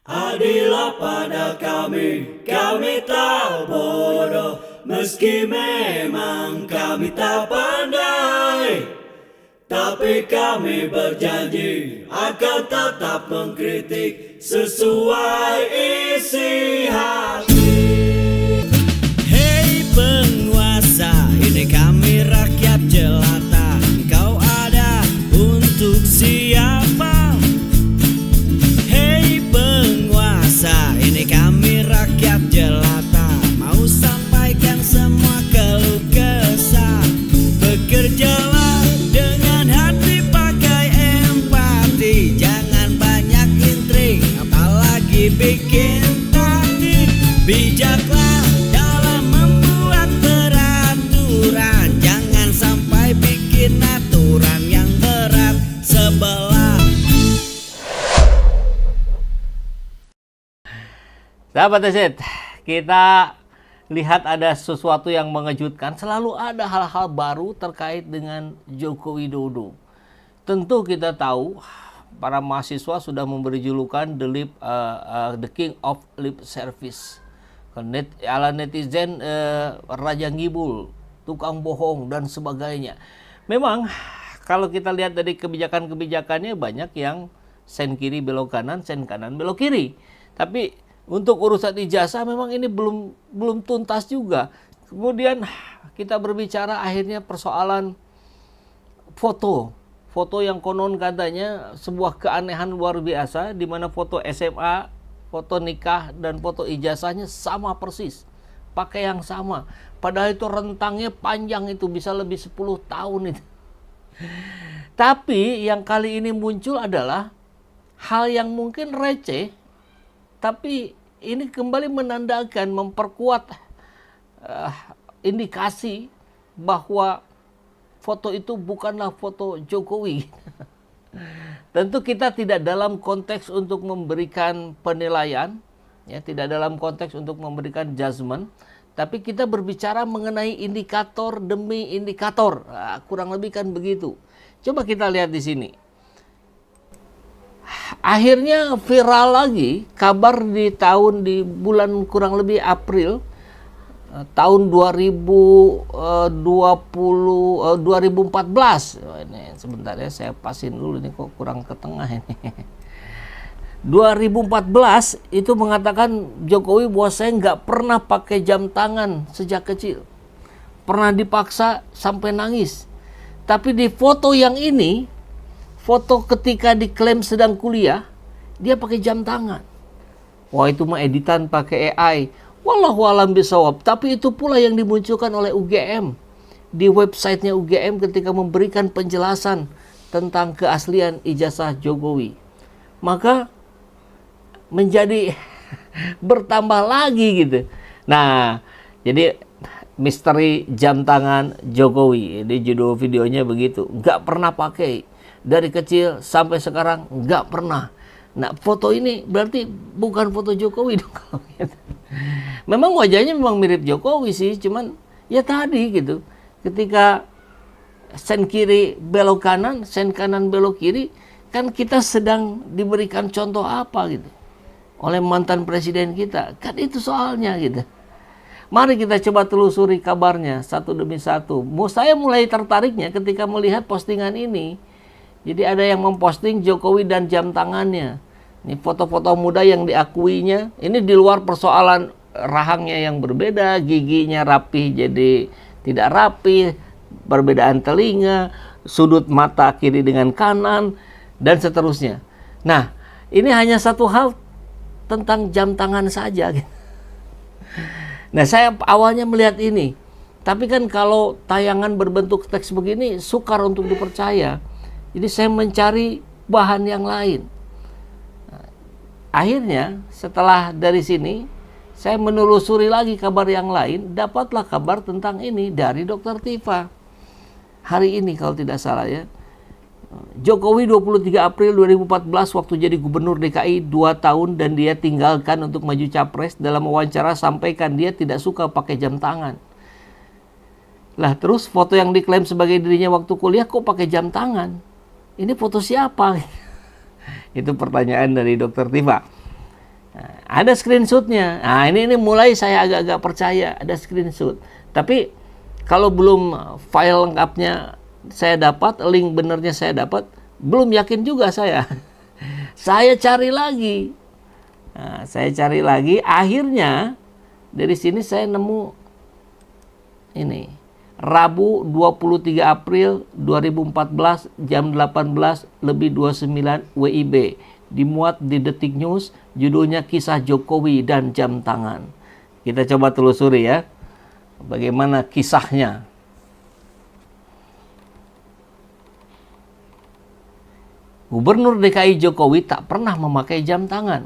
Adillah pada kami tak bodoh, meski memang kami tak pandai. Tapi kami berjanji akan tetap mengkritik sesuai isi hati. Hei penguasa, ini kami rakyat jelata. Engkau ada untuk siapa? Hei penguasa, ini kami rakyat jelata. Mau sampaikan semua keluh kesah. Bekerjalah dengan hati, pakai empati. Jangan banyak intrik, apalagi bikin taktik. Bijaklah dalam membuat peraturan. Jangan sampai bikin aturan yang berat sebelah. Sahabat Tesit, kita lihat ada sesuatu yang mengejutkan. Selalu ada hal-hal baru terkait dengan Joko Widodo. Tentu kita tahu para mahasiswa sudah memberi julukan the King of Lip Service. Ala netizen Raja Ngibul, tukang bohong dan sebagainya. Memang kalau kita lihat dari kebijakan-kebijakannya banyak yang sen kiri belok kanan, sen kanan belok kiri. Tapi untuk urusan ijazah memang ini belum tuntas juga. Kemudian kita berbicara akhirnya persoalan foto yang konon katanya sebuah keanehan luar biasa, di mana foto SMA, foto nikah dan foto ijazahnya sama persis, pakai yang sama. Padahal itu rentangnya panjang, itu bisa lebih 10 tahun itu. Tapi yang kali ini muncul adalah hal yang mungkin receh, tapi ini kembali menandakan, memperkuat indikasi bahwa foto itu bukanlah foto Jokowi. Tentu kita tidak dalam konteks untuk memberikan penilaian, ya, tidak dalam konteks untuk memberikan judgement, tapi kita berbicara mengenai indikator demi indikator. Kurang lebih kan begitu. Coba kita lihat di sini. Akhirnya viral lagi kabar di bulan kurang lebih April tahun 2014. Ini sebentar ya, saya pasin dulu, ini kok kurang ke tengah ini. 2014 itu mengatakan Jokowi bahwa saya nggak pernah pakai jam tangan sejak kecil. Pernah dipaksa sampai nangis. Tapi di foto yang ini, foto ketika diklaim sedang kuliah, dia pakai jam tangan. Wah, itu mah editan pakai AI. Wallahu alam bisawab. Tapi itu pula yang dimunculkan oleh UGM di websitenya UGM ketika memberikan penjelasan tentang keaslian ijazah Jokowi. Maka menjadi bertambah lagi gitu. Nah, jadi misteri jam tangan Jokowi, di judul videonya begitu. Nggak pernah pakai. Dari kecil sampai sekarang nggak pernah. Nah, foto ini berarti bukan foto Jokowi dong. Memang wajahnya memang mirip Jokowi sih, cuman ya tadi gitu. Ketika sen kiri belok kanan, sen kanan belok kiri, kan kita sedang diberikan contoh apa gitu oleh mantan presiden kita. Kan itu soalnya gitu. Mari kita coba telusuri kabarnya satu demi satu. Saya mulai tertariknya ketika melihat postingan ini. Jadi ada yang memposting Jokowi dan jam tangannya. Ini foto-foto muda yang diakuinya. Ini di luar persoalan rahangnya yang berbeda, giginya rapi jadi tidak rapi, perbedaan telinga, sudut mata kiri dengan kanan, dan seterusnya. Nah, ini hanya satu hal tentang jam tangan saja. Nah, saya awalnya melihat ini. Tapi kan kalau tayangan berbentuk teks begini, sukar untuk dipercaya. Jadi saya mencari bahan yang lain. Akhirnya setelah dari sini, saya menelusuri lagi kabar yang lain, dapatlah kabar tentang ini dari Dr. Tifa. Hari ini kalau tidak salah ya. Jokowi 23 April 2014 waktu jadi gubernur DKI 2 tahun dan dia tinggalkan untuk maju capres. Dalam wawancara sampaikan dia tidak suka pakai jam tangan. Lah terus foto yang diklaim sebagai dirinya waktu kuliah kok pakai jam tangan? Ini foto siapa? Itu pertanyaan dari Dr. Tifa. Ada screenshotnya. Nah, ini mulai saya agak-agak percaya ada screenshot. Tapi kalau belum file lengkapnya saya dapat, link benernya saya dapat, belum yakin juga saya. Saya cari lagi. Nah, saya cari lagi, akhirnya dari sini saya nemu ini. Rabu 23 April 2014 jam 18:29 WIB. Dimuat di Detik News, judulnya Kisah Jokowi dan Jam Tangan. Kita coba telusuri ya, bagaimana kisahnya. Gubernur DKI Jokowi tak pernah memakai jam tangan.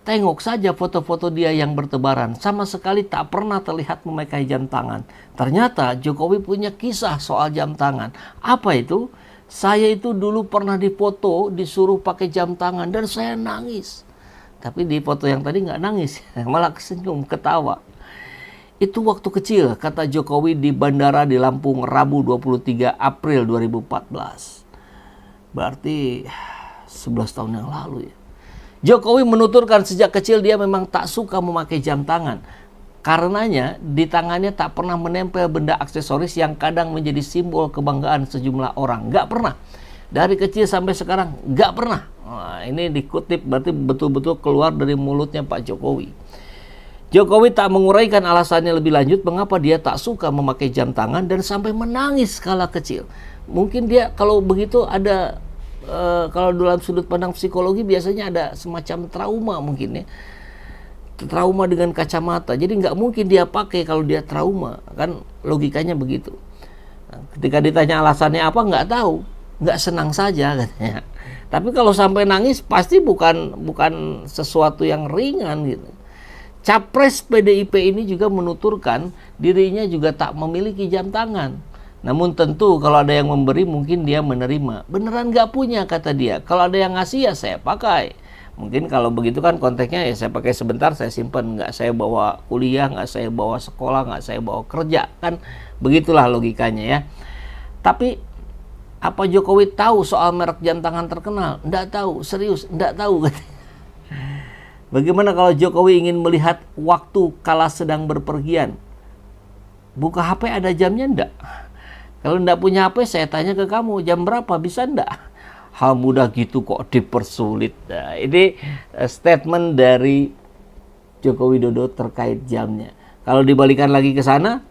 Tengok saja foto-foto dia yang bertebaran, sama sekali tak pernah terlihat memakai jam tangan. Ternyata Jokowi punya kisah soal jam tangan. Apa itu? Saya itu dulu pernah difoto, disuruh pakai jam tangan, dan saya nangis. Tapi di foto yang tadi nggak nangis, malah senyum, ketawa. Itu waktu kecil, kata Jokowi di bandara di Lampung, Rabu 23 April 2014. Berarti 11 tahun yang lalu ya. Jokowi menuturkan sejak kecil dia memang tak suka memakai jam tangan. Karenanya di tangannya tak pernah menempel benda aksesoris yang kadang menjadi simbol kebanggaan sejumlah orang. Nggak pernah. Dari kecil sampai sekarang nggak pernah. Nah, ini dikutip berarti betul-betul keluar dari mulutnya Pak Jokowi. Jokowi tak menguraikan alasannya lebih lanjut mengapa dia tak suka memakai jam tangan dan sampai menangis kala kecil. Mungkin dia kalau begitu ada, kalau dalam sudut pandang psikologi biasanya ada semacam trauma mungkin ya. Trauma dengan kacamata, jadi nggak mungkin dia pakai kalau dia trauma, kan logikanya begitu. Nah, ketika ditanya alasannya apa, nggak tahu, nggak senang saja katanya. Tapi kalau sampai nangis pasti bukan sesuatu yang ringan gitu. Capres PDIP ini juga menuturkan dirinya juga tak memiliki jam tangan. Namun tentu kalau ada yang memberi mungkin dia menerima. Beneran nggak punya kata dia. Kalau ada yang ngasih ya saya pakai. Mungkin kalau begitu kan konteksnya ya saya pakai sebentar, saya simpan, nggak saya bawa kuliah, nggak saya bawa sekolah, nggak saya bawa kerja, kan begitulah logikanya ya. Tapi apa Jokowi tahu soal merek jam tangan terkenal? Nggak tahu, serius, nggak tahu. Bagaimana kalau Jokowi ingin melihat waktu kala sedang berpergian? Buka HP ada jamnya enggak? Kalau enggak punya HP saya tanya ke kamu, jam berapa, bisa enggak? Hal mudah gitu kok dipersulit. Nah, ini statement dari Joko Widodo terkait jamnya. Kalau dibalikan lagi ke sana,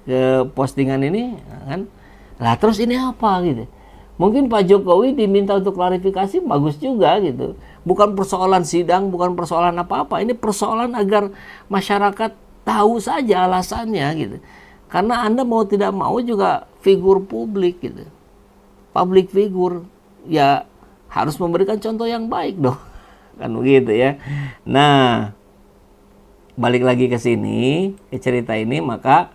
ke postingan ini, kan, lah terus ini apa gitu? Mungkin Pak Jokowi diminta untuk klarifikasi, bagus juga gitu. Bukan persoalan sidang, bukan persoalan apa-apa. Ini persoalan agar masyarakat tahu saja alasannya gitu. Karena Anda mau tidak mau juga figur publik gitu. Public figure. Ya harus memberikan contoh yang baik dong, kan begitu ya. Nah, balik lagi ke sini, ke cerita ini, maka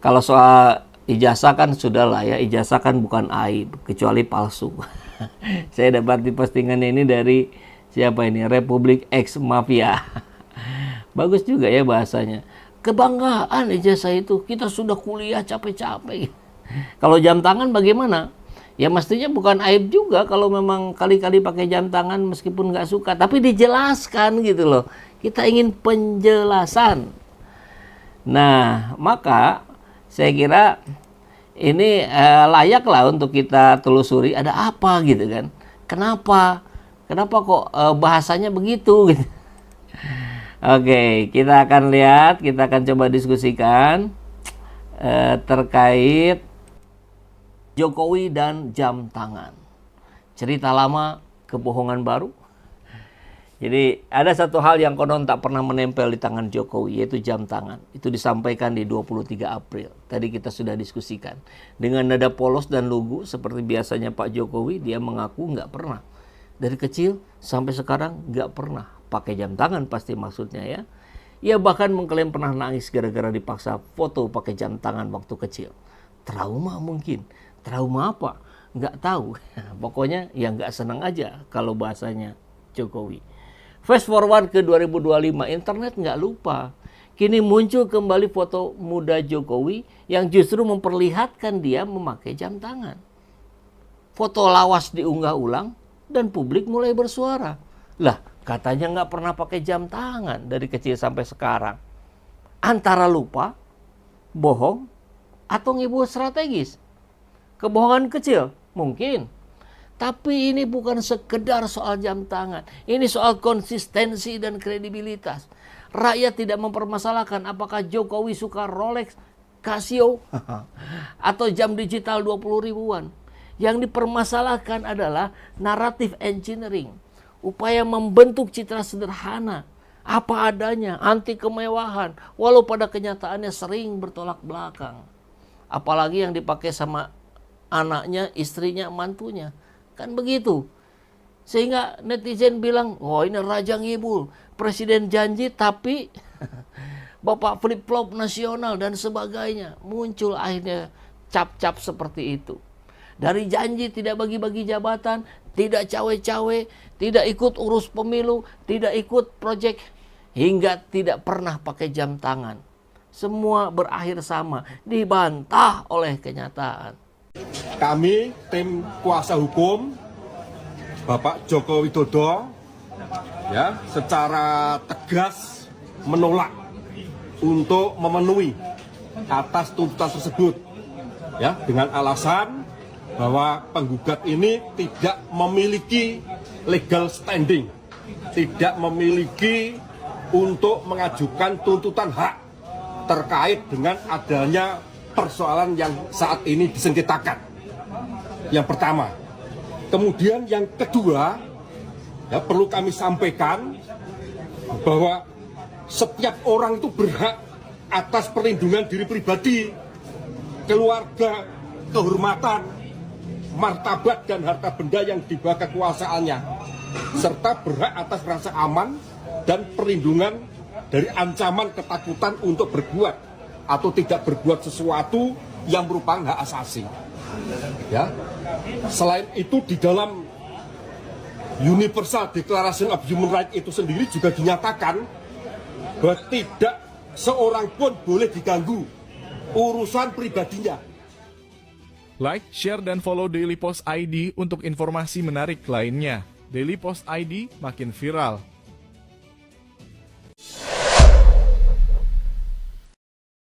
kalau soal ijazah kan sudah lah ya, ijazah kan bukan aib, kecuali palsu. Saya dapat di postingan ini dari siapa ini, Republik X Mafia. Bagus juga ya bahasanya. Kebanggaan ijazah itu, kita sudah kuliah capek-capek. Kalau jam tangan bagaimana? Ya mestinya bukan aib juga kalau memang kali-kali pakai jam tangan meskipun nggak suka. Tapi dijelaskan gitu loh. Kita ingin penjelasan. Nah, maka saya kira ini layaklah untuk kita telusuri ada apa gitu kan. Kenapa kok bahasanya begitu gitu. Oke, kita akan lihat, kita akan coba diskusikan terkait Jokowi dan jam tangan. Cerita lama, kebohongan baru. Jadi ada satu hal yang konon tak pernah menempel di tangan Jokowi, yaitu jam tangan. Itu disampaikan di 23 April. Tadi kita sudah diskusikan. Dengan nada polos dan lugu seperti biasanya Pak Jokowi, dia mengaku nggak pernah. Dari kecil sampai sekarang nggak pernah pakai jam tangan, pasti maksudnya ya. Ia bahkan mengklaim pernah nangis gara-gara dipaksa foto pakai jam tangan waktu kecil. Trauma mungkin. Trauma apa? Nggak tahu. Pokoknya ya nggak senang aja kalau bahasanya Jokowi. Fast forward ke 2025, internet nggak lupa. Kini muncul kembali foto muda Jokowi yang justru memperlihatkan dia memakai jam tangan. Foto lawas diunggah ulang dan publik mulai bersuara. Lah, Katanya nggak pernah pakai jam tangan dari kecil sampai sekarang. Antara lupa, bohong, atau ngibu strategis. Kebohongan kecil, mungkin. Tapi ini bukan sekedar soal jam tangan. Ini soal konsistensi dan kredibilitas. Rakyat tidak mempermasalahkan apakah Jokowi suka Rolex, Casio, atau jam digital 20 ribuan. Yang dipermasalahkan adalah naratif engineering. Upaya membentuk citra sederhana, apa adanya, anti kemewahan, walau pada kenyataannya sering bertolak belakang. Apalagi yang dipakai sama anaknya, istrinya, mantunya. Kan begitu. Sehingga netizen bilang, oh ini raja ngibul. Presiden janji tapi Bapak flip-flop nasional dan sebagainya. Muncul akhirnya cap-cap seperti itu. Dari janji tidak bagi-bagi jabatan, tidak cawe-cawe, tidak ikut urus pemilu, tidak ikut proyek, hingga tidak pernah pakai jam tangan. Semua berakhir sama, dibantah oleh kenyataan. Kami tim kuasa hukum Bapak Joko Widodo ya secara tegas menolak untuk memenuhi atas tuntutan tersebut ya dengan alasan bahwa penggugat ini tidak memiliki legal standing, tidak memiliki untuk mengajukan tuntutan hak terkait dengan adanya persoalan yang saat ini disengketakan. Yang pertama. Kemudian yang kedua, ya, perlu kami sampaikan bahwa setiap orang itu berhak atas perlindungan diri pribadi, keluarga, kehormatan, martabat dan harta benda yang di bawah kekuasaannya, serta berhak atas rasa aman dan perlindungan dari ancaman ketakutan untuk berbuat atau tidak berbuat sesuatu yang merupakan hak asasi. Ya. Selain itu di dalam Universal Declaration of Human Rights itu sendiri juga dinyatakan bahwa tidak seorang pun boleh diganggu urusan pribadinya. Like, share, dan follow Daily Post ID untuk informasi menarik lainnya. Daily Post ID makin viral,